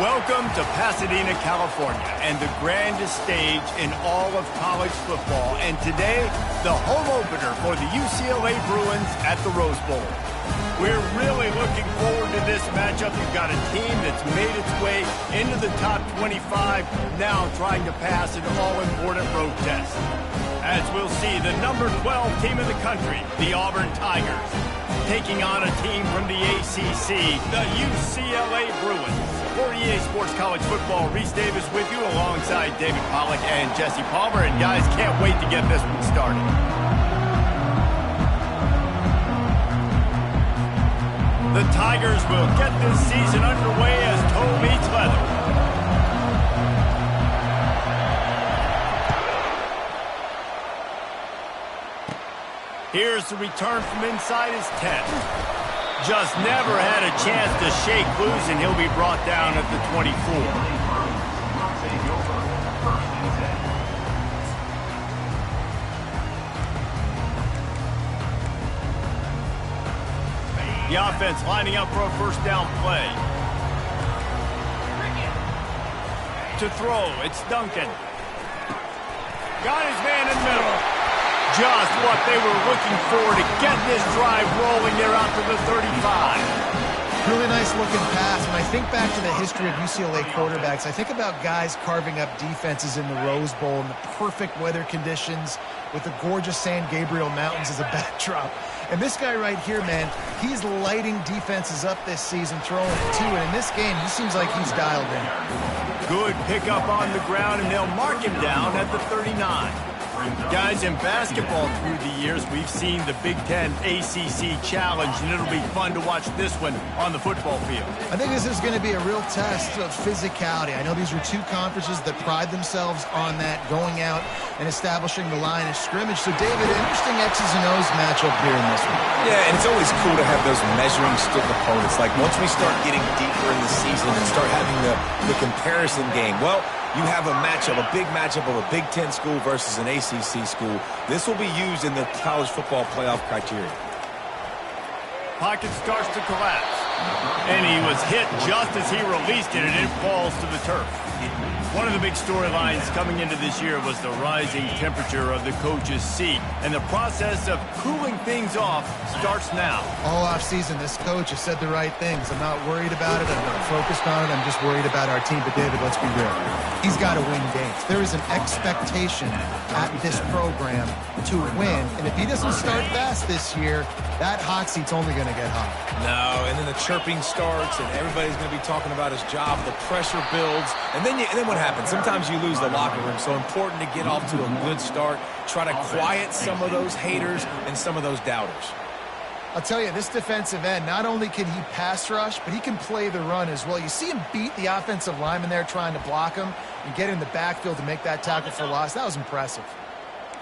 Welcome to Pasadena, California, and the grandest stage in all of college football. And today, the home opener for the UCLA Bruins at the Rose Bowl. We're really looking forward to this matchup. You've got a team that's made its way into the top 25, now trying to pass an all-important road test. As we'll see, the number 12 team in the country, the Auburn Tigers, taking on a team from the ACC, the UCLA Bruins. For EA Sports College Football, Reese Davis with you alongside David Pollack and Jesse Palmer. And guys, can't wait to get this one started. The Tigers will get this season underway as toe meets leather. Here's the return from inside his 10. Just never had a chance to shake loose, and he'll be brought down at the 24. The offense lining up for a first down play. To throw, it's Duncan. Got his man in the middle. Just what they were looking for to get this drive rolling there out to the 35. Really nice looking pass. When I think back to the history of UCLA quarterbacks, I think about guys carving up defenses in the Rose Bowl in the perfect weather conditions with the gorgeous San Gabriel Mountains as a backdrop. And this guy right here, man, he's lighting defenses up this season, throwing it too. And in this game, he seems like he's dialed in. Good pickup on the ground, and they'll mark him down at the 39. Guys, in basketball through the years, we've seen the Big Ten ACC Challenge, and it'll be fun to watch this one on the football field. I think this is going to be a real test of physicality. I know these are two conferences that pride themselves on that, going out and establishing the line of scrimmage. So, David, interesting X's and O's matchup here in this one. Yeah, and it's always cool to have those measuring stick opponents. Like, once we start getting deeper in the season and start having the comparison game, well, you have a matchup, a big matchup of a Big Ten school versus an ACC school. This will be used in the college football playoff criteria. Pocket starts to collapse. And he was hit just as he released it, and it falls to the turf. One of the big storylines coming into this year was the rising temperature of the coach's seat. And the process of cooling things off starts now. All offseason, this coach has said the right things. I'm not worried about it. I'm not focused on it. I'm just worried about our team. But, David, let's be real. He's got to win games. There is an expectation at this program to win. And if he doesn't start fast this year, that hot seat's only going to get hot. No, and then the chirping starts, and everybody's going to be talking about his job. The pressure builds, and then what happens? Sometimes you lose the locker room. So important to get off to a good start. Try to quiet some of those haters and some of those doubters. I'll tell you, this defensive end, not only can he pass rush, but he can play the run as well. You see him beat the offensive lineman there trying to block him and get in the backfield to make that tackle for loss. That was impressive.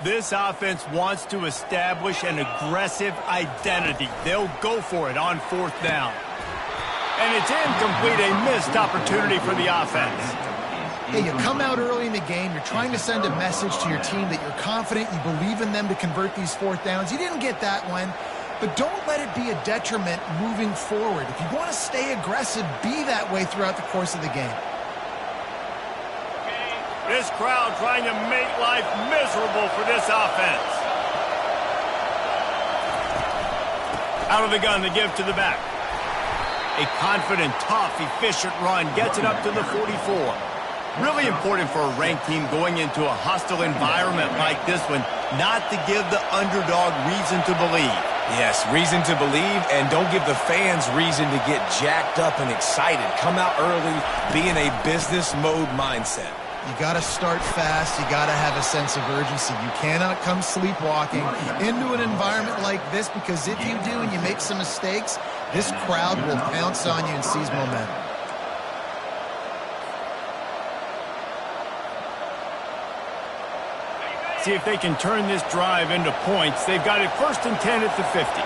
This offense wants to establish an aggressive identity. They'll go for it on fourth down. And it's incomplete, a missed opportunity for the offense. Hey, you come out early in the game, you're trying to send a message to your team that you're confident, you believe in them to convert these fourth downs. You didn't get that one, but don't let it be a detriment moving forward. If you want to stay aggressive, be that way throughout the course of the game. This crowd trying to make life miserable for this offense. Out of the gun, the give to the back. A confident, tough, efficient run gets it up to the 44. Really important for a ranked team going into a hostile environment like this one, not to give the underdog reason to believe. Yes, reason to believe, and don't give the fans reason to get jacked up and excited. Come out early, be in a business mode mindset. You got to start fast. You got to have a sense of urgency. You cannot come sleepwalking into an environment like this, because if you do and you make some mistakes, this crowd will pounce on you and seize momentum. See if they can turn this drive into points. They've got it 1st and 10 at the 50.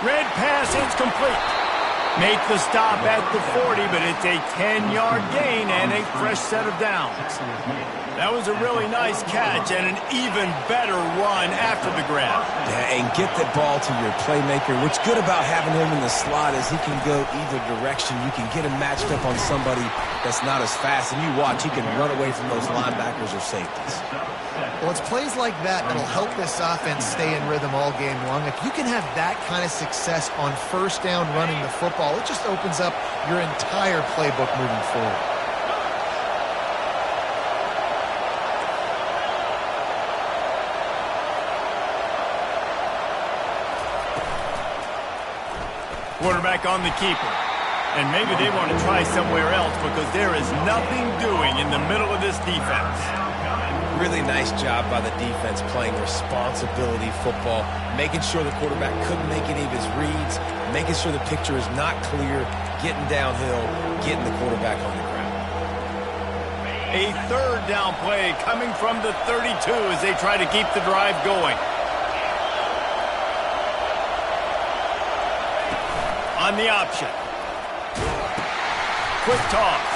Red pass, it's complete. Make the stop at the 40, but it's a 10-yard gain and a fresh set of downs. That was a really nice catch and an even better run after the grab. Yeah, and get the ball to your playmaker. What's good about having him in the slot is he can go either direction. You can get him matched up on somebody that's not as fast, and you watch, he can run away from those linebackers or safeties. Well, it's plays like that that'll help this offense stay in rhythm all game long. If you can have that kind of success on first down running the football, it just opens up your entire playbook moving forward. Quarterback on the keeper. And maybe they want to try somewhere else because there is nothing doing in the middle of this defense. Really nice job by the defense playing responsibility football, making sure the quarterback couldn't make any of his reads, making sure the picture is not clear, getting downhill, getting the quarterback on the ground. A third down play coming from the 32 as they try to keep the drive going. On the option. Quick toss.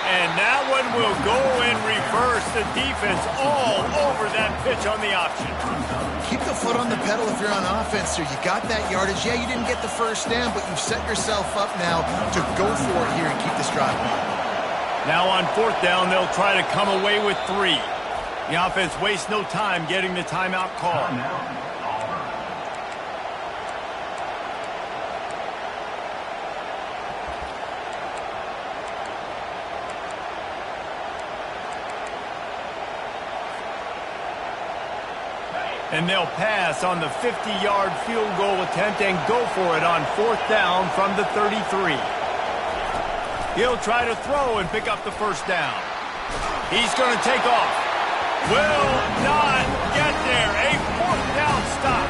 And that one will go in reverse. The defense all over that pitch on the option. Keep the foot on the pedal if you're on offense here. You got that yardage. Yeah, you didn't get the first down, but you've set yourself up now to go for it here and keep this drive going. Now on fourth down, they'll try to come away with 3. The offense wastes no time getting the timeout call. And they'll pass on the 50-yard field goal attempt and go for it on fourth down from the 33. He'll try to throw and pick up the first down. He's going to take off. Will not get there. A fourth down stop.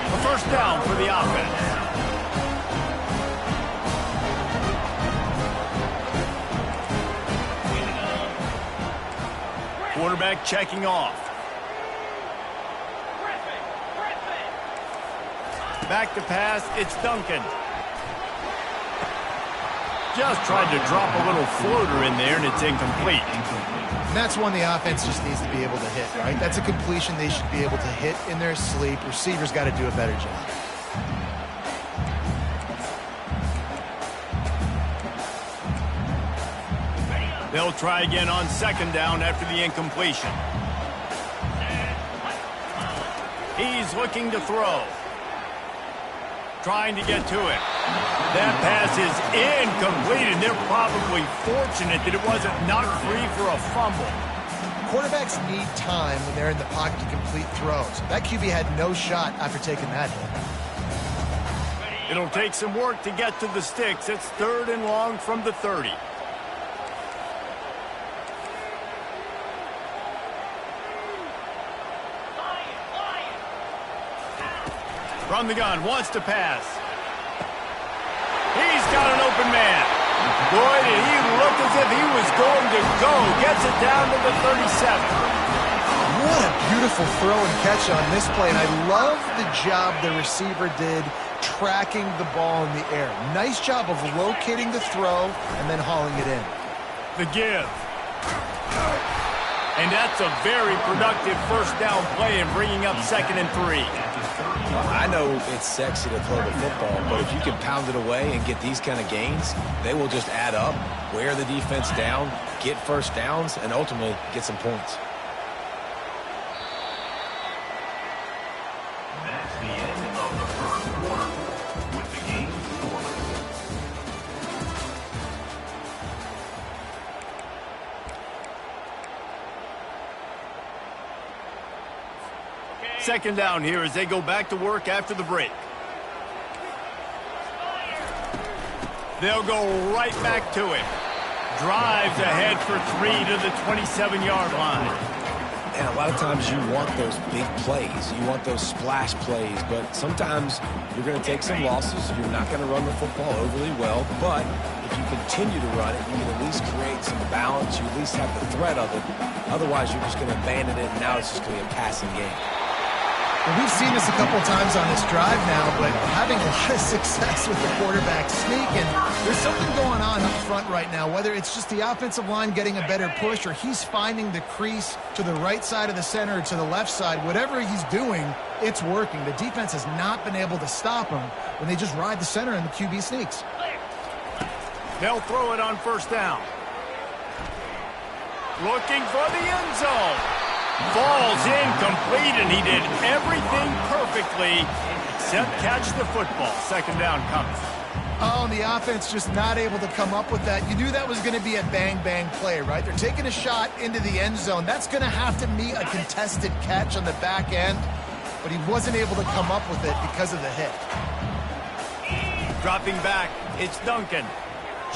A first down for the offense. Quarterback checking off. Back to pass, it's Duncan. Just tried to drop a little floater in there, and it's incomplete. And that's one the offense just needs to be able to hit, right? That's a completion they should be able to hit in their sleep. Receivers got to do a better job. They'll try again on second down after the incompletion. He's looking to throw. Trying to get to it. That pass is incomplete, and they're probably fortunate that it wasn't knocked free for a fumble. Quarterbacks need time when they're in the pocket to complete throws. That QB had no shot after taking that hit. It'll take some work to get to the sticks. It's third and long from the 30. From the gun, wants to pass. He's got an open man. Boy, did he look as if he was going to go. Gets it down to the 37. What a beautiful throw and catch on this play, and I love the job the receiver did tracking the ball in the air. Nice job of locating the throw and then hauling it in. The give. And that's a very productive first down play and bringing up 2nd and 3. I know it's sexy to throw the football, but if you can pound it away and get these kind of gains, they will just add up, wear the defense down, get first downs, and ultimately get some points. That's the end of the first quarter with the game scored. Second down here as they go back to work after the break. They'll go right back to it. Drives ahead for 3 to the 27-yard line. And a lot of times you want those big plays. You want those splash plays, but sometimes you're going to take some losses. You're not going to run the football overly well, but if you continue to run it, you can at least create some balance. You at least have the threat of it. Otherwise, you're just going to abandon it, and now it's just going to be a passing game. Well, we've seen this a couple times on this drive now, but having a lot of success with the quarterback sneak, and there's something going on up front right now, whether it's just the offensive line getting a better push or he's finding the crease to the right side of the center or to the left side. Whatever he's doing, it's working. The defense has not been able to stop him when they just ride the center and the QB sneaks. They'll throw it on first down. Looking for the end zone. Falls incomplete, and he did everything perfectly except catch the football. Second down coming. Oh, and the offense just not able to come up with that. You knew that was going to be a bang-bang play, right? They're taking a shot into the end zone. That's going to have to meet a contested catch on the back end, but he wasn't able to come up with it because of the hit. Dropping back, it's Duncan.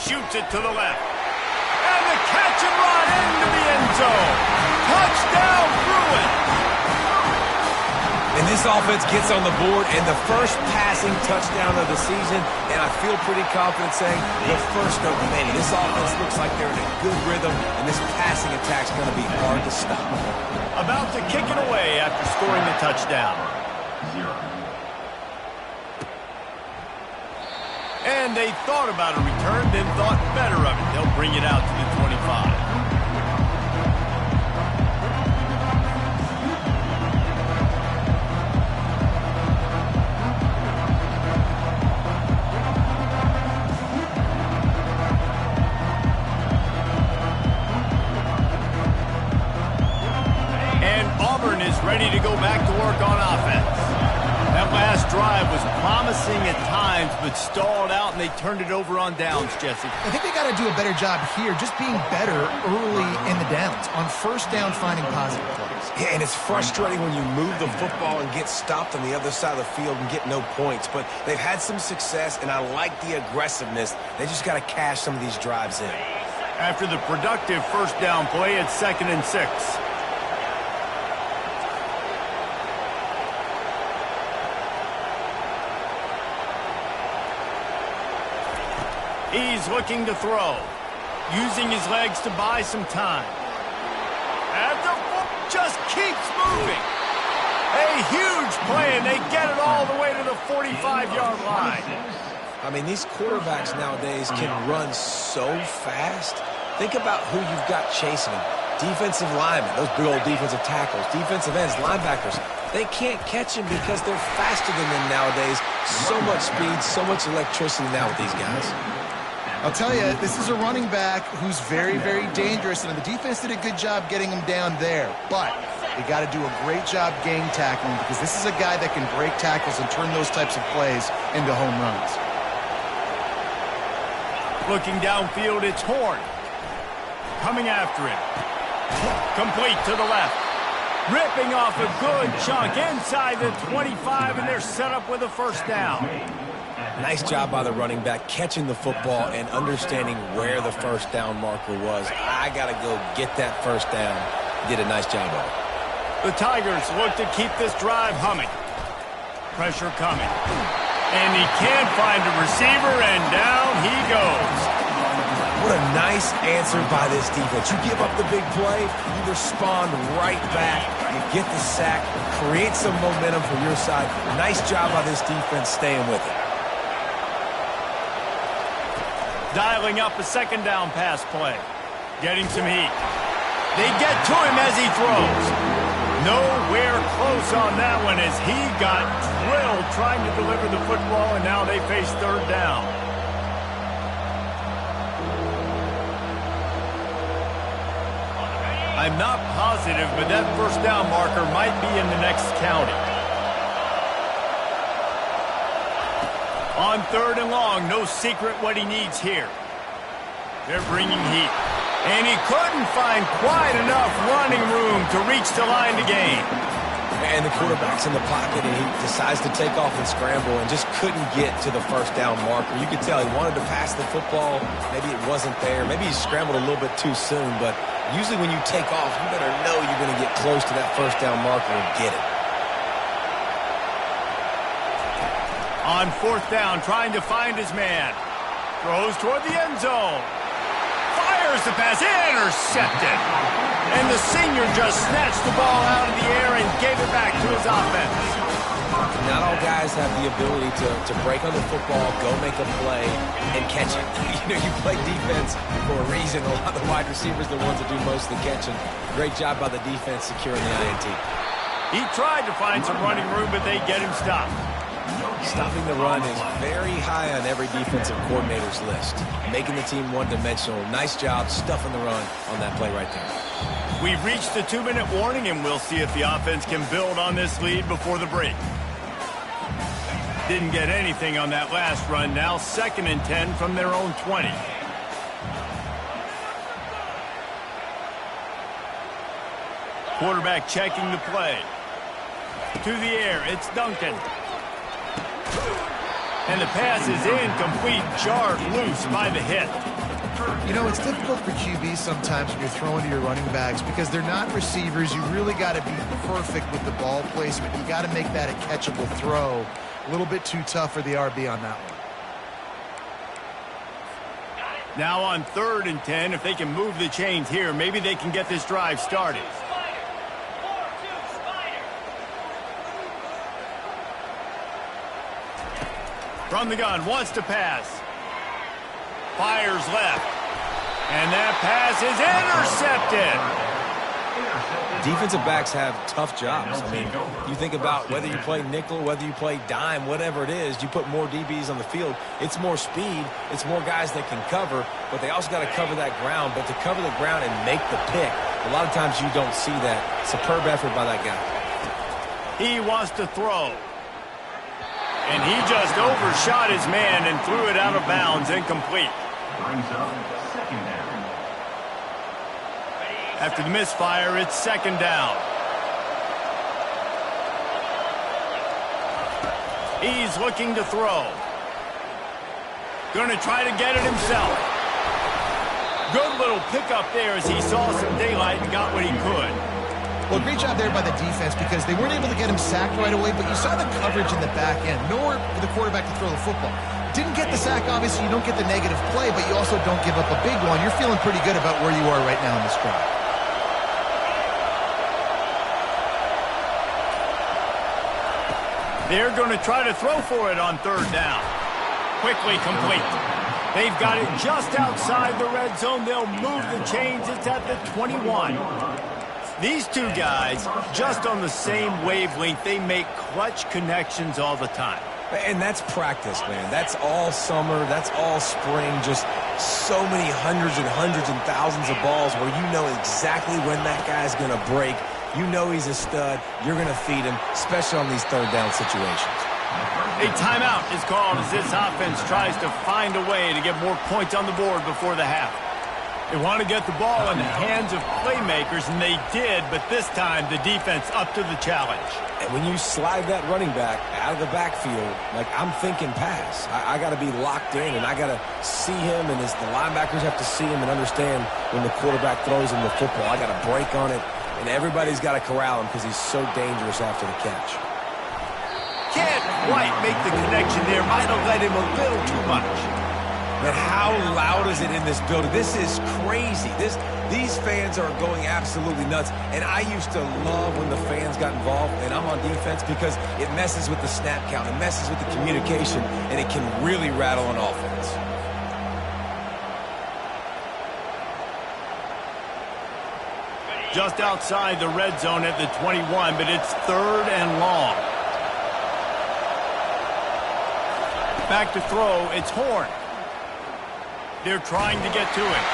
Shoots it to the left. And the catch and run into the end zone. Touchdown, Bruins! And this offense gets on the board, and the first passing touchdown of the season, and I feel pretty confident saying the first of many. This offense looks like they're in a good rhythm, and this passing attack's going to be hard to stop. About to kick it away after scoring the touchdown. And they thought about a return, then thought better of it. They'll bring it out to the 25. And Auburn is ready to go back to work on offense. That last drive was promising at times, but stalled out, and they turned it over on downs, Jesse. I think they got to do a better job here, just being better early in the downs. On first down, finding positive plays. Yeah, and it's frustrating when you move the football and get stopped on the other side of the field and get no points. But they've had some success, and I like the aggressiveness. They just got to cash some of these drives in. After the productive first down play, it's 2nd and 6. He's looking to throw, using his legs to buy some time. And the foot just keeps moving. A huge play, and they get it all the way to the 45-yard line. I mean, these quarterbacks nowadays can run so fast. Think about who you've got chasing them. Defensive linemen, those big old defensive tackles, defensive ends, linebackers. They can't catch him because they're faster than them nowadays. So much speed, so much electricity now with these guys. I'll tell you, this is a running back who's very, very dangerous, and the defense did a good job getting him down there. But they got to do a great job game tackling, because this is a guy that can break tackles and turn those types of plays into home runs. Looking downfield, it's Horn. Coming after him. Complete to the left. Ripping off a good chunk inside the 25, and they're set up with a first down. Nice job by the running back, catching the football and understanding where the first down marker was. I got to go get that first down. Did a nice job of it. The Tigers look to keep this drive humming. Pressure coming. And he can't find a receiver, and down he goes. What a nice answer by this defense. You give up the big play, you respond right back, you get the sack, create some momentum for your side. Nice job by this defense staying with it. Dialing up a second down pass play. Getting some heat. They get to him as he throws. Nowhere close on that one as he got drilled trying to deliver the football, and now they face third down. I'm not positive, but that first down marker might be in the next county. On 3rd and long, no secret what he needs here. They're bringing heat. And he couldn't find quite enough running room to reach the line to gain. And the quarterback's in the pocket, and he decides to take off and scramble and just couldn't get to the first down marker. You could tell he wanted to pass the football. Maybe it wasn't there. Maybe he scrambled a little bit too soon. But usually when you take off, you better know you're going to get close to that first down marker and get it. On 4th down, trying to find his man. Throws toward the end zone. Fires the pass, intercepted. And the senior just snatched the ball out of the air and gave it back to his offense. Not all guys have the ability to break on the football, go make a play, and catch it. You play defense for a reason. A lot of the wide receivers are the ones that do most of the catching. Great job by the defense securing the INT. He tried to find some running room, but they get him stopped. Stopping the run is very high on every defensive coordinator's list. Making the team one-dimensional. Nice job stuffing the run on that play right there. We've reached the 2-minute warning, and we'll see if the offense can build on this lead before the break. Didn't get anything on that last run. Now 2nd and 10 from their own 20. Quarterback checking the play. To the air, it's Duncan. And the pass is incomplete, jarred loose by the hit. You know, it's difficult for QBs sometimes when you're throwing to your running backs because they're not receivers. You really got to be perfect with the ball placement. You got to make that a catchable throw. A little bit too tough for the RB on that one. Now on 3rd and 10, if they can move the chains here, maybe they can get this drive started. From the gun, wants to pass. Fires left. And that pass is intercepted. Defensive backs have tough jobs. I mean, you think about whether you play nickel, whether you play dime, whatever it is, you put more DBs on the field. It's more speed. It's more guys that can cover, but they also got to cover that ground. But to cover the ground and make the pick, a lot of times you don't see that. Superb effort by that guy. He wants to throw. And he just overshot his man and threw it out of bounds, incomplete. Brings up 2nd down. After the misfire, it's 2nd down. He's looking to throw. Going to try to get it himself. Good little pickup there as he saw some daylight and got what he could. Well, great job there by the defense because they weren't able to get him sacked right away, but you saw the coverage in the back end. Nowhere for the quarterback to throw the football. Didn't get the sack, obviously. You don't get the negative play, but you also don't give up a big one. You're feeling pretty good about where you are right now in this drive. They're going to try to throw for it on 3rd down. Quickly complete. They've got it just outside the red zone. They'll move the chains. It's at the 21. These two guys, just on the same wavelength, they make clutch connections all the time. And that's practice, man. That's all summer. That's all spring. Just so many hundreds and thousands of balls where you know exactly when that guy's going to break. You know he's a stud. You're going to feed him, especially on these 3rd down situations. A timeout is called as this offense tries to find a way to get more points on the board before the half. They want to get the ball in the hands of playmakers, and they did, but this time the defense up to the challenge. And when you slide that running back out of the backfield, like I'm thinking pass. I got to be locked in, and I got to see him, and the linebackers have to see him and understand when the quarterback throws him the football. I got to break on it, and everybody's got to corral him because he's so dangerous after the catch. Can't quite make the connection there. Might have led him a little too much. But how loud is it in this building? This is crazy. These fans are going absolutely nuts. And I used to love when the fans got involved, and I'm on defense because it messes with the snap count. It messes with the communication, and it can really rattle an offense. Just outside the red zone at the 21, but it's 3rd and long. Back to throw, it's Horn. They're trying to get to him.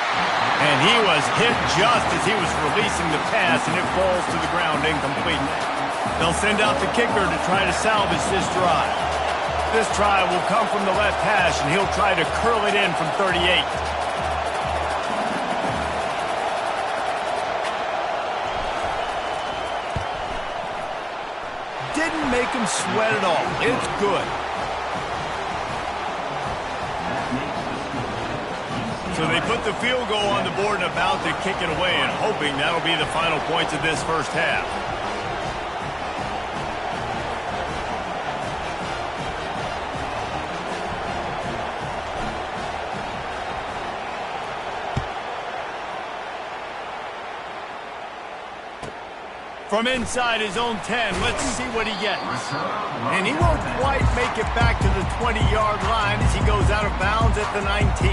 And he was hit just as he was releasing the pass, and it falls to the ground incomplete. They'll send out the kicker to try to salvage this drive. This try will come from the left hash, and he'll try to curl it in from 38. Didn't make him sweat at all. It's good. So they put the field goal on the board and about to kick it away and hoping that'll be the final points of this first half. From inside his own 10, let's see what he gets. And he won't quite make it back to the 20-yard line as he goes out of bounds at the 19.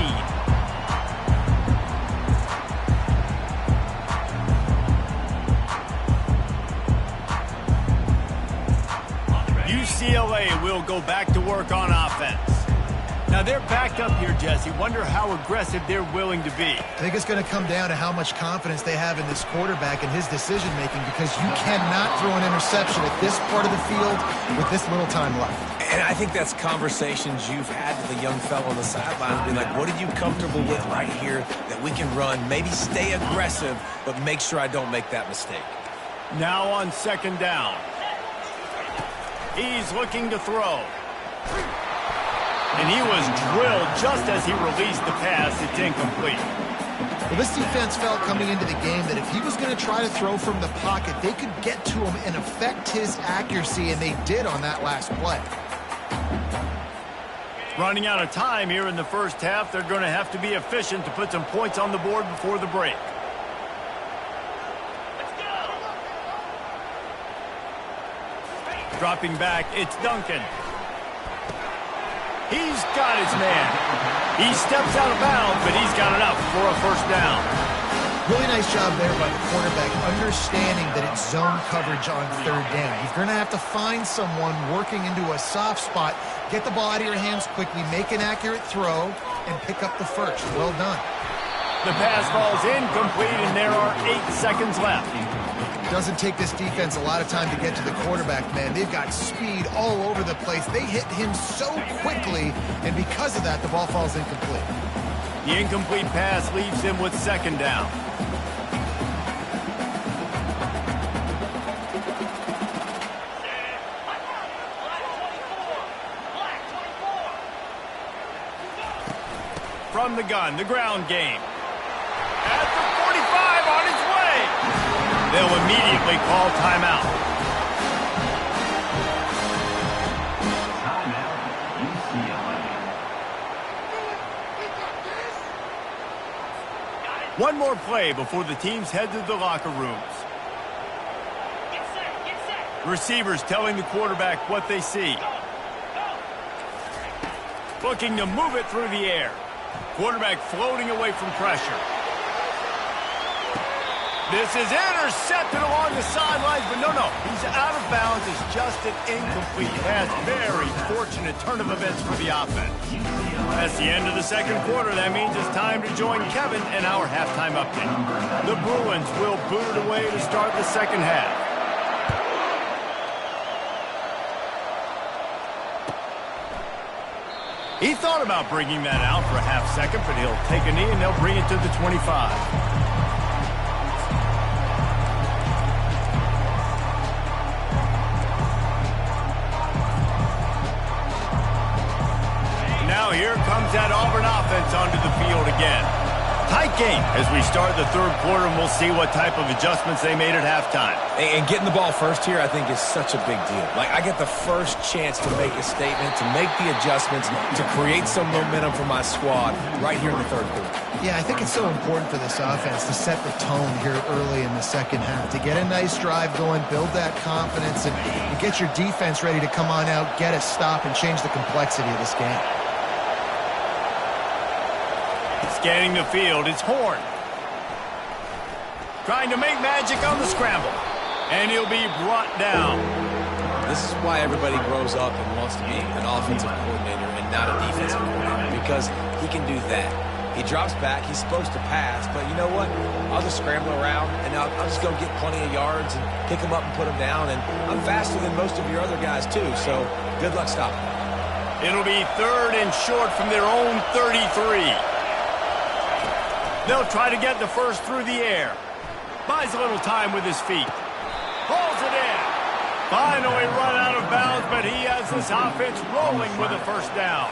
UCLA will go back to work on offense. Now they're backed up here, Jesse. Wonder how aggressive they're willing to be. I think it's going to come down to how much confidence they have in this quarterback and his decision-making, because you cannot throw an interception at this part of the field with this little time left. And I think that's conversations you've had with a young fellow on the sideline. Be like, what are you comfortable with right here that we can run? Maybe stay aggressive, but make sure I don't make that mistake. Now on second down. He's looking to throw. And he was drilled just as he released the pass. It's incomplete. Well, this defense felt coming into the game that if he was going to try to throw from the pocket, they could get to him and affect his accuracy, and they did on that last play. Running out of time here in the first half, they're going to have to be efficient to put some points on the board before the break. Dropping back, it's Duncan. He's got his man. He steps out of bounds, but he's got enough for a first down. Really nice job there by the quarterback, understanding that it's zone coverage on third down. You're going to have to find someone working into a soft spot, get the ball out of your hands quickly, make an accurate throw, and pick up the first. Well done. The pass falls incomplete, and there are 8 seconds left. Doesn't take this defense a lot of time to get to the quarterback, man. They've got speed all over the place. They hit him so quickly, and because of that, the ball falls incomplete. The incomplete pass leaves him with second down. From the gun, the ground game. At the 45, on its way. They'll immediately call timeout. One more play before the teams head to the locker rooms. Receivers telling the quarterback what they see. Looking to move it through the air. Quarterback floating away from pressure. This is intercepted along the sidelines, but no, he's out of bounds. It's just an incomplete pass. Very fortunate turn of events for the offense. That's the end of the second quarter. That means it's time to join Kevin in our halftime update. The Bruins will boot it away to start the second half. He thought about bringing that out for a half second, but he'll take a knee and they'll bring it to the 25. Now here comes that Auburn offense onto the field again. Tight game as we start the third quarter, and we'll see what type of adjustments they made at halftime. And getting the ball first here, I think, is such a big deal. Like, I get the first chance to make a statement, to make the adjustments, to create some momentum for my squad right here in the third quarter. Yeah, I think it's so important for this offense to set the tone here early in the second half, to get a nice drive going, build that confidence, and get your defense ready to come on out, get a stop, and change the complexity of this game. Scanning the field, it's Horn. Trying to make magic on the scramble. And he'll be brought down. This is why everybody grows up and wants to be an offensive coordinator and not a defensive coordinator, because he can do that. He drops back, he's supposed to pass, but you know what? I'll just scramble around, and I'll just go get plenty of yards and pick him up and put him down, and I'm faster than most of your other guys too, so good luck stopping. It'll be third and short from their own 33. They'll try to get the first through the air. Buys a little time with his feet. Pulls it in. Finally run out of bounds, but he has this offense rolling with a first down.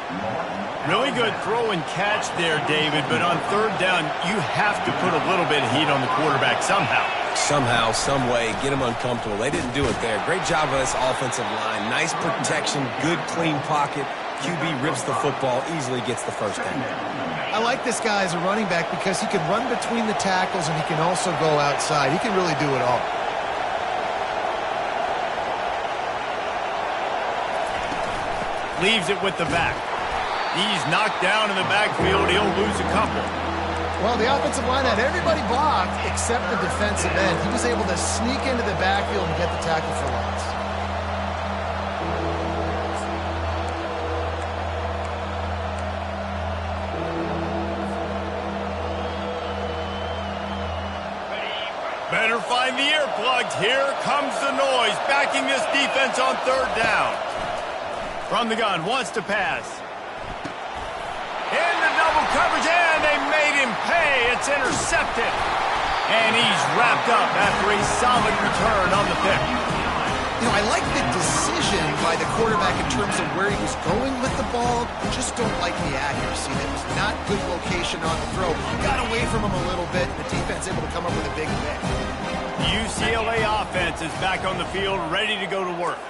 Really good throw and catch there, David, but on third down, you have to put a little bit of heat on the quarterback somehow. Somehow, some way, get him uncomfortable. They didn't do it there. Great job by this offensive line. Nice protection, good clean pocket. QB rips the football, easily gets the first down. I like this guy as a running back because he can run between the tackles and he can also go outside. He can really do it all. Leaves it with the back. He's knocked down in the backfield. He'll lose a couple. Well, the offensive line had everybody blocked except the defensive end. He was able to sneak into the backfield and get the tackle for loss. Better find the earplugs. Here comes the noise, backing this defense on third down. From the gun, wants to pass. In the double coverage, and they made him pay. It's intercepted. And he's wrapped up after a solid return on the pick. You know, I like the decision by the quarterback in terms of where he was going with the ball. Just don't like the accuracy. That was not good location on the throw. Got away from him a little bit, and the defense able to come up with a big pick. UCLA offense is back on the field, ready to go to work.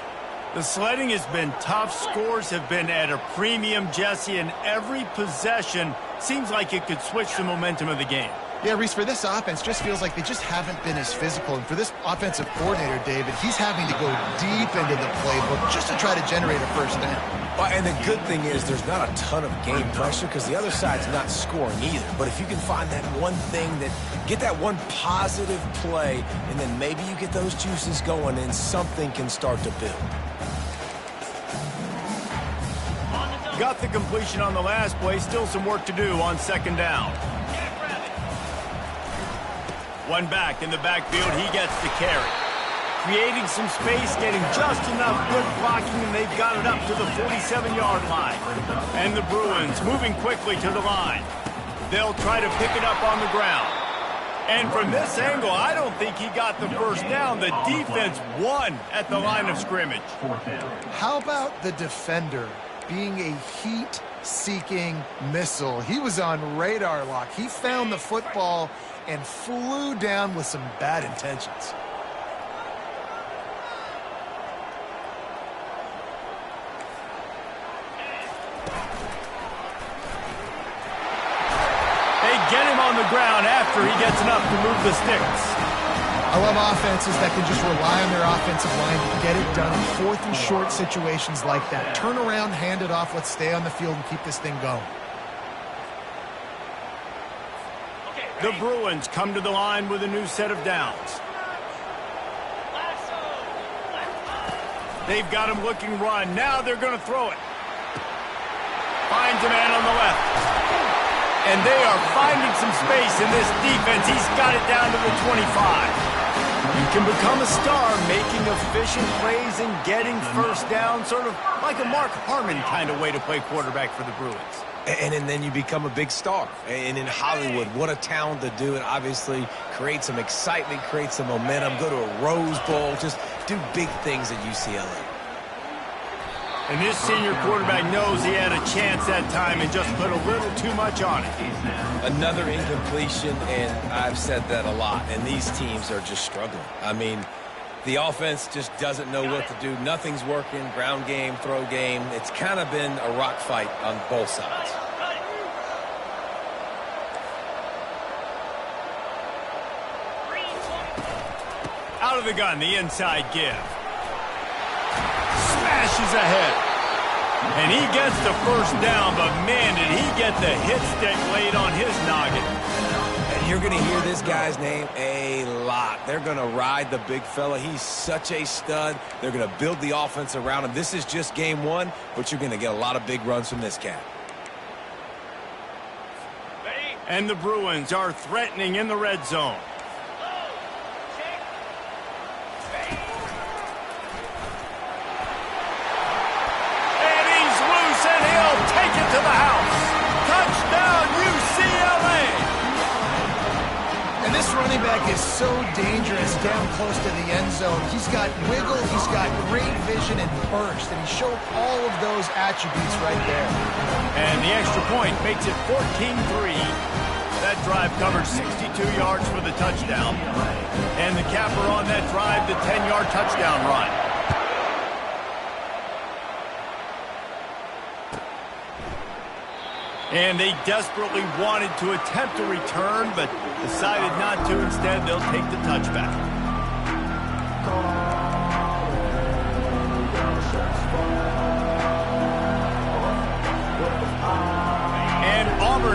The sledding has been tough. Scores have been at a premium, Jesse, and every possession seems like it could switch the momentum of the game. Yeah, Reese, for this offense, just feels like they just haven't been as physical. And for this offensive coordinator, David, he's having to go deep into the playbook just to try to generate a first down. Well, and the good thing is there's not a ton of game pressure because the other side's not scoring either. But if you can find that one thing, get that one positive play, and then maybe you get those juices going and something can start to build. Got the completion on the last play. Still some work to do on second down. One back in the backfield. He gets the carry. Creating some space, getting just enough good blocking, and they've got it up to the 47-yard line. And the Bruins moving quickly to the line. They'll try to pick it up on the ground. And from this angle, I don't think he got the first down. The defense won at the line of scrimmage. How about the defender being a heat-seeking missile? He was on radar lock. He found the football and flew down with some bad intentions. They get him on the ground after he gets enough to move the sticks. I love offenses that can just rely on their offensive line to get it done in fourth and short situations like that. Turn around, hand it off, let's stay on the field and keep this thing going. The Bruins come to the line with a new set of downs. They've got him looking run. Now they're going to throw it. Finds a man on the left. And they are finding some space in this defense. He's got it down to the 25. You can become a star making efficient plays and getting first down, sort of like a Mark Harmon kind of way to play quarterback for the Bruins. And then you become a big star. And in Hollywood, what a talent to do it. Obviously, create some excitement, create some momentum, go to a Rose Bowl, just do big things at UCLA. And this senior quarterback knows he had a chance that time and just put a little too much on it. Another incompletion, and I've said that a lot, and these teams are just struggling. I mean, the offense just doesn't know what to do. Nothing's working, ground game, throw game. It's kind of been a rock fight on both sides. Out of the gun, the inside give. Smashes ahead. And he gets the first down, but man, did he get the hit stick laid on his noggin. And you're going to hear this guy's name a lot. They're going to ride the big fella. He's such a stud. They're going to build the offense around him. This is just game one, but you're going to get a lot of big runs from this cat. And the Bruins are threatening in the red zone. To the house. Touchdown, UCLA. And this running back is so dangerous down close to the end zone. He's got wiggle, he's got great vision and burst, and he showed all of those attributes right there. And the extra point makes it 14-3. That drive covered 62 yards for the touchdown. And the capper on that drive, the 10-yard touchdown run. And they desperately wanted to attempt a return, but decided not to. Instead, they'll take the touchback.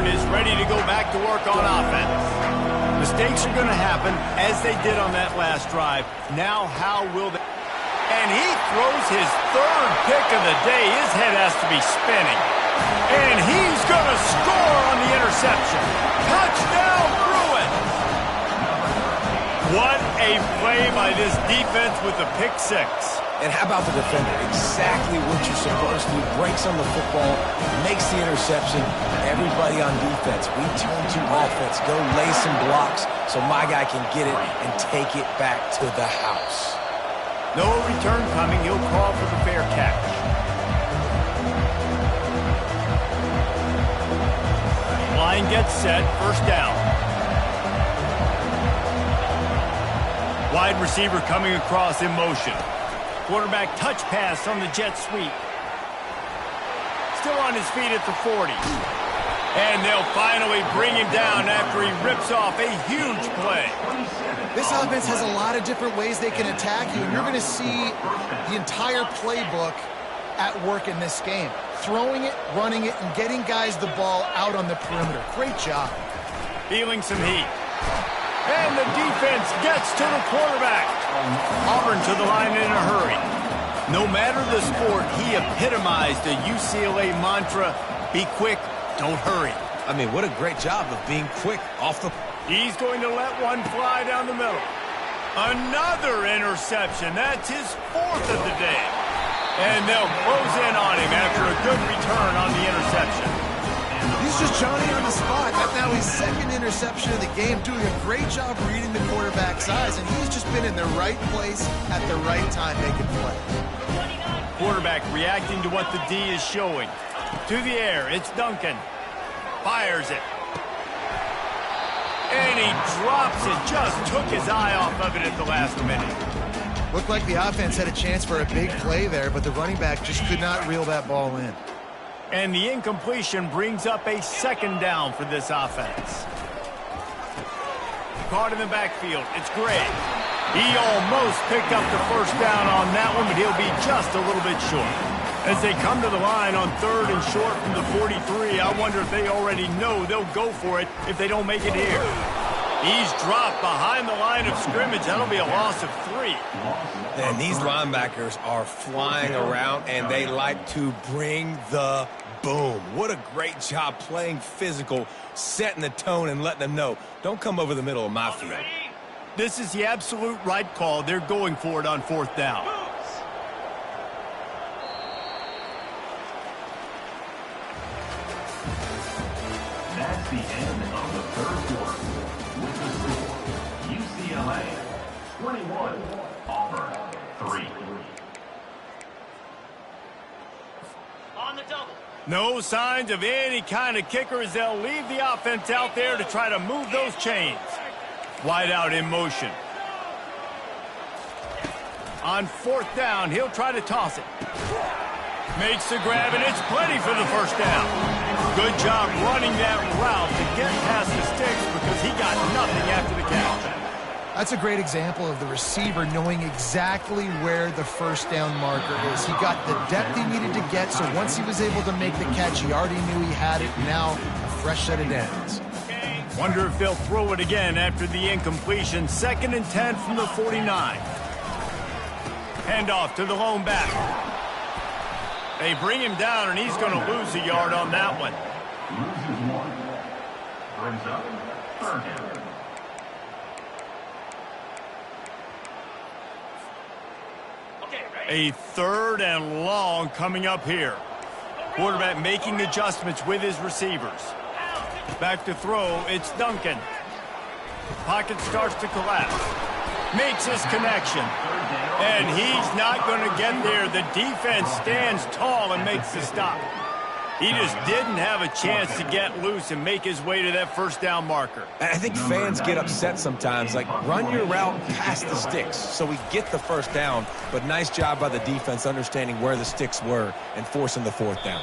Auburn is ready to go back to work on offense. Mistakes are going to happen, as they did on that last drive. Now, how will they... And he throws his third pick of the day. His head has to be spinning. And he's going to score on the interception. Touchdown, Bruins! What a play by this defense with the pick six. And how about the defender? Exactly what you're supposed to do. Breaks on the football, makes the interception. Everybody on defense, we turn to offense. Go lay some blocks so my guy can get it and take it back to the house. No return coming. He'll call for the fair catch. Line gets set. First down. Wide receiver coming across in motion. Quarterback touch pass on the jet sweep. Still on his feet at the 40. And they'll finally bring him down after he rips off a huge play. This offense has a lot of different ways they can attack you, and you're going to see the entire playbook at work in this game. Throwing it, running it, and getting guys the ball out on the perimeter. Great job. Feeling some heat. And the defense gets to the quarterback. Auburn to the line in a hurry. No matter the sport, he epitomized the UCLA mantra, be quick, don't hurry. I mean, what a great job of being quick off the... He's going to let one fly down the middle. Another interception. That's his fourth of the day. And they'll close in on him after a good return on the interception. He's just Johnny on the spot. That's now his second interception of the game, doing a great job reading the quarterback's eyes, and he's just been in the right place at the right time making plays. Quarterback reacting to what the D is showing. To the air, it's Duncan. Fires it. And he drops it. Just took his eye off of it at the last minute. Looked like the offense had a chance for a big play there, but the running back just could not reel that ball in. And the incompletion brings up a second down for this offense. Caught in the backfield. It's Gray. He almost picked up the first down on that one, but he'll be just a little bit short. As they come to the line on third and short from the 43, I wonder if they already know they'll go for it if they don't make it here. He's dropped behind the line of scrimmage. That'll be a loss of 3. And these linebackers are flying around, and they like to bring the boom. What a great job playing physical, setting the tone, and letting them know, don't come over the middle of my field. This is the absolute right call. They're going for it on fourth down. That's the end of the third quarter. With the score, UCLA 21, Auburn 3. On the double. No signs of any kind of kicker as they'll leave the offense out there to try to move those chains. Wide out in motion. On fourth down, he'll try to toss it. Makes the grab, and it's plenty for the first down. Good job running that route to get past the sticks because he got nothing after the catch. That's a great example of the receiver knowing exactly where the first down marker is. He got the depth he needed to get, so once he was able to make the catch, he already knew he had it. Now, a fresh set of downs. Wonder if they'll throw it again after the incompletion. 2nd and 10 from the 49. Handoff to the lone back. They bring him down, and he's going to lose a yard on that one. Loses 1. Brings up third down. A 3rd and long coming up here. Quarterback making adjustments with his receivers. Back to throw, it's Duncan. Pocket starts to collapse. Makes his connection. And he's not going to get there. The defense stands tall and makes the stop. He just didn't have a chance to get loose and make his way to that first down marker. I think fans get upset sometimes, like run your route past the sticks so we get the first down, but nice job by the defense understanding where the sticks were and forcing the fourth down.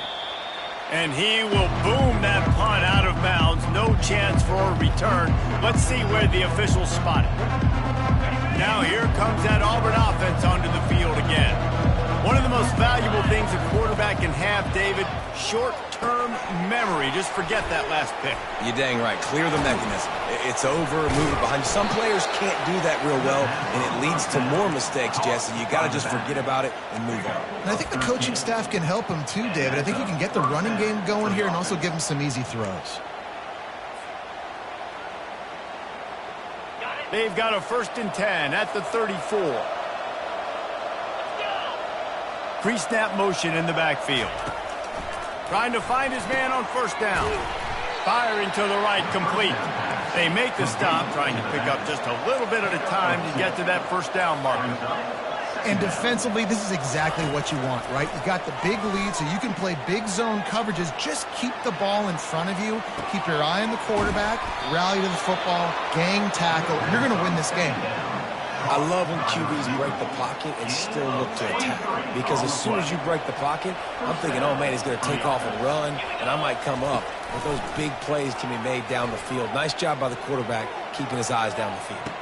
And he will boom that punt out of bounds. No chance for a return. Let's see where the officials spot it. Now here comes that Auburn offense onto the field again. One of the most valuable things a quarterback can have, David, short long-term memory. Just forget that last pick. You're dang right. Clear the mechanism. It's over, move it behind you. Some players can't do that real well, and it leads to more mistakes, Jesse. You got to just forget about it and move on. And I think the coaching staff can help him too, David. I think you can get the running game going here and also give him some easy throws. They've got a 1st and 10 at the 34. Pre-snap motion in the backfield. Trying to find his man on 1st down. Firing to the right, complete. They make the stop, trying to pick up just a little bit at a time to get to that 1st down marker. And defensively, this is exactly what you want, right? You got the big lead, so you can play big zone coverages. Just keep the ball in front of you. Keep your eye on the quarterback. Rally to the football. Gang tackle. You're going to win this game. I love when QBs break the pocket and still look to attack. Because as soon as you break the pocket, I'm thinking, oh, man, he's going to take off and run, and I might come up. But those big plays can be made down the field. Nice job by the quarterback keeping his eyes down the field.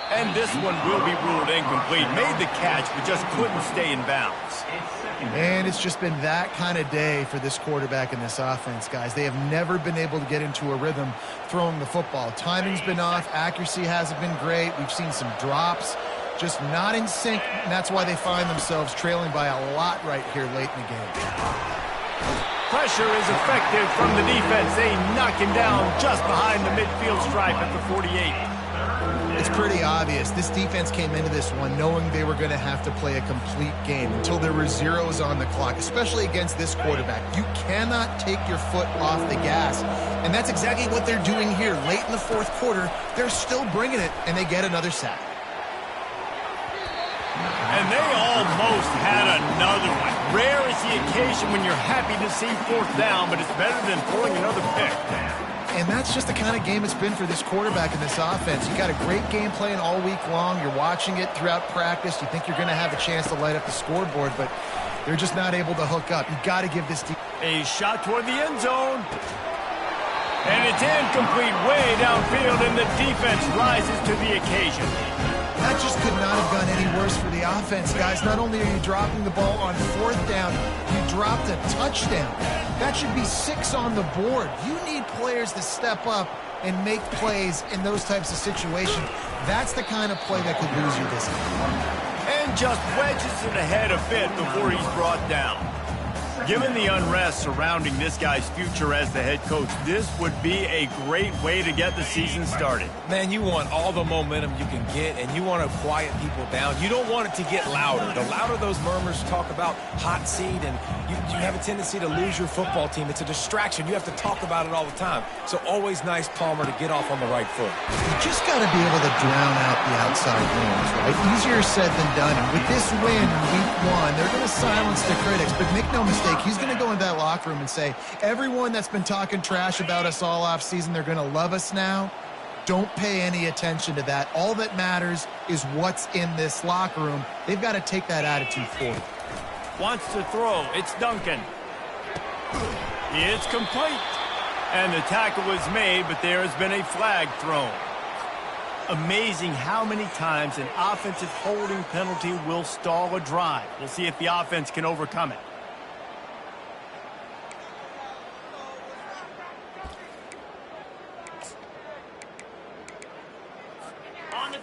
And this one will be ruled incomplete. Made the catch, but just couldn't stay in bounds. And it's just been that kind of day for this quarterback and this offense, guys. They have never been able to get into a rhythm throwing the football. Timing's been off. Accuracy hasn't been great. We've seen some drops. Just not in sync, and that's why they find themselves trailing by a lot right here late in the game. Pressure is effective from the defense. They knock him down just behind the midfield stripe at the 48. It's pretty obvious. This defense came into this one knowing they were going to have to play a complete game until there were zeros on the clock, especially against this quarterback. You cannot take your foot off the gas, and that's exactly what they're doing here. Late in the 4th quarter, they're still bringing it, and they get another sack. And they almost had another one. Rare is the occasion when you're happy to see 4th down, but it's better than throwing another pick. And that's just the kind of game it's been for this quarterback and this offense. You got a great game plan all week long. You're watching it throughout practice. You think you're going to have a chance to light up the scoreboard, but they're just not able to hook up. You got to give this a shot toward the end zone. And it's incomplete way downfield, and the defense rises to the occasion. That just could not have gone any worse for the offense, guys. Not only are you dropping the ball on 4th down, you dropped a touchdown. That should be 6 on the board. You need players to step up and make plays in those types of situations. That's the kind of play that could lose you this game. And just wedges it ahead a bit before he's brought down. Given the unrest surrounding this guy's future as the head coach, this would be a great way to get the season started. Man, you want all the momentum you can get, and you want to quiet people down. You don't want it to get louder. The louder those murmurs talk about hot seat, and you have a tendency to lose your football team. It's a distraction. You have to talk about it all the time. So always nice, Palmer, to get off on the right foot. You just got to be able to drown out the outside noise, right? Easier said than done. And with this win in week 1, they're going to silence the critics. But make no mistake, he's going to go into that locker room and say, everyone that's been talking trash about us all offseason, they're going to love us now. Don't pay any attention to that. All that matters is what's in this locker room. They've got to take that attitude forward. Wants to throw. It's Duncan. It's complete. And the tackle was made, but there has been a flag thrown. Amazing how many times an offensive holding penalty will stall a drive. We'll see if the offense can overcome it.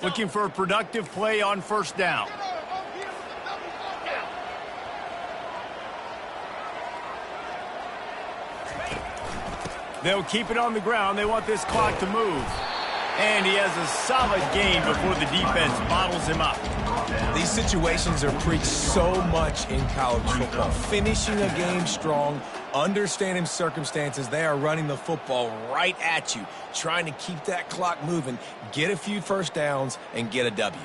Looking for a productive play on 1st down. They'll keep it on the ground. They want this clock to move. And he has a solid gain before the defense bottles him up. These situations are preached so much in college football. Finishing a game strong, understanding circumstances. They are running the football right at you, trying to keep that clock moving, get a few 1st downs, and get a W.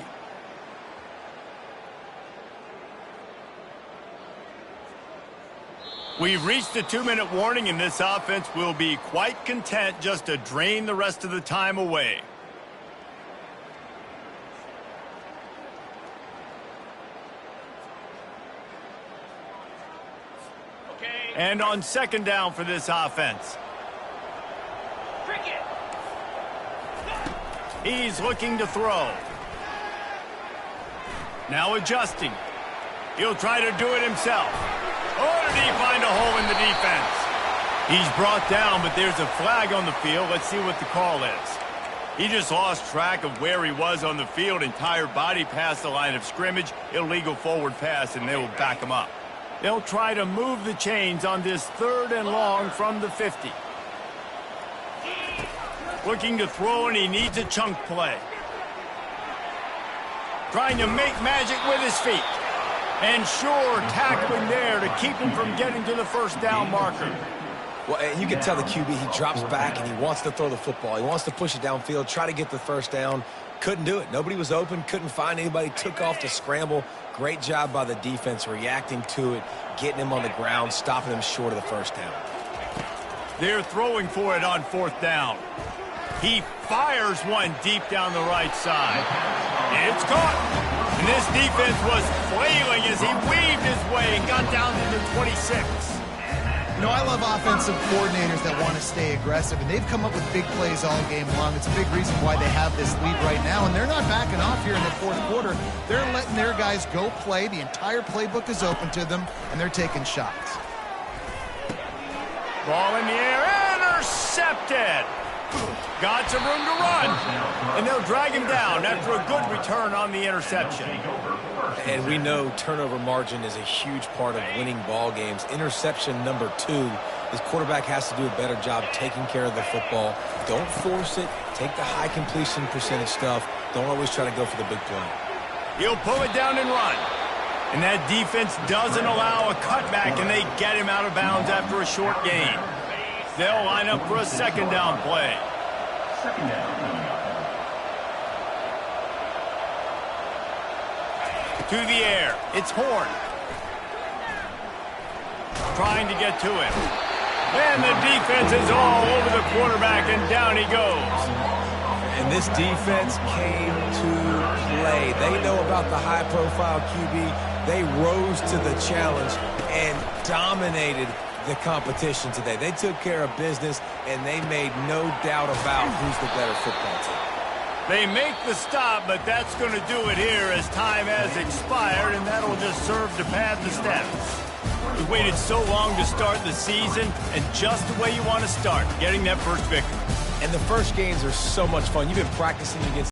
We've reached the 2-minute warning, and this offense will be quite content just to drain the rest of the time away. And on 2nd down for this offense. He's looking to throw. Now adjusting. He'll try to do it himself. Or did he find a hole in the defense? He's brought down, but there's a flag on the field. Let's see what the call is. He just lost track of where he was on the field. Entire body past the line of scrimmage. Illegal forward pass, and they will back him up. They'll try to move the chains on this 3rd and long from the 50. Looking to throw, and he needs a chunk play. Trying to make magic with his feet. And sure, tackling there to keep him from getting to the first down marker. Well, and you can tell the QB, he drops back and he wants to throw the football. He wants to push it downfield, try to get the first down. Couldn't do it. Nobody was open, couldn't find anybody, took off to scramble. Great job by the defense reacting to it, getting him on the ground, stopping him short of the first down. They're throwing for it on 4th down. He fires one deep down the right side. It's caught. And this defense was flailing as he weaved his way and got down to the 26. You know, I love offensive coordinators that want to stay aggressive, and they've come up with big plays all game long. It's a big reason why they have this lead right now, and they're not backing off here in the 4th quarter. They're letting their guys go play. The entire playbook is open to them, and they're taking shots. Ball in the air, intercepted. Got some room to run, and they'll drag him down after a good return on the interception. And we know turnover margin is a huge part of winning ball games. Interception number 2, his quarterback has to do a better job taking care of the football. Don't force it. Take the high completion percentage stuff. Don't always try to go for the big play. He'll pull it down and run. And that defense doesn't allow a cutback, and they get him out of bounds after a short gain. They'll line up for a 2nd down play. 2nd down. To the air. It's Horn. Trying to get to him. And the defense is all over the quarterback, and down he goes. And this defense came to play. They know about the high-profile QB. They rose to the challenge and dominated the competition today. They took care of business, and they made no doubt about who's the better football team. They make the stop, but that's going to do it here as time has expired, and that'll just serve to pad the stats. We waited so long to start the season, and just the way you want to start, getting that first victory. And the first games are so much fun. You've been practicing against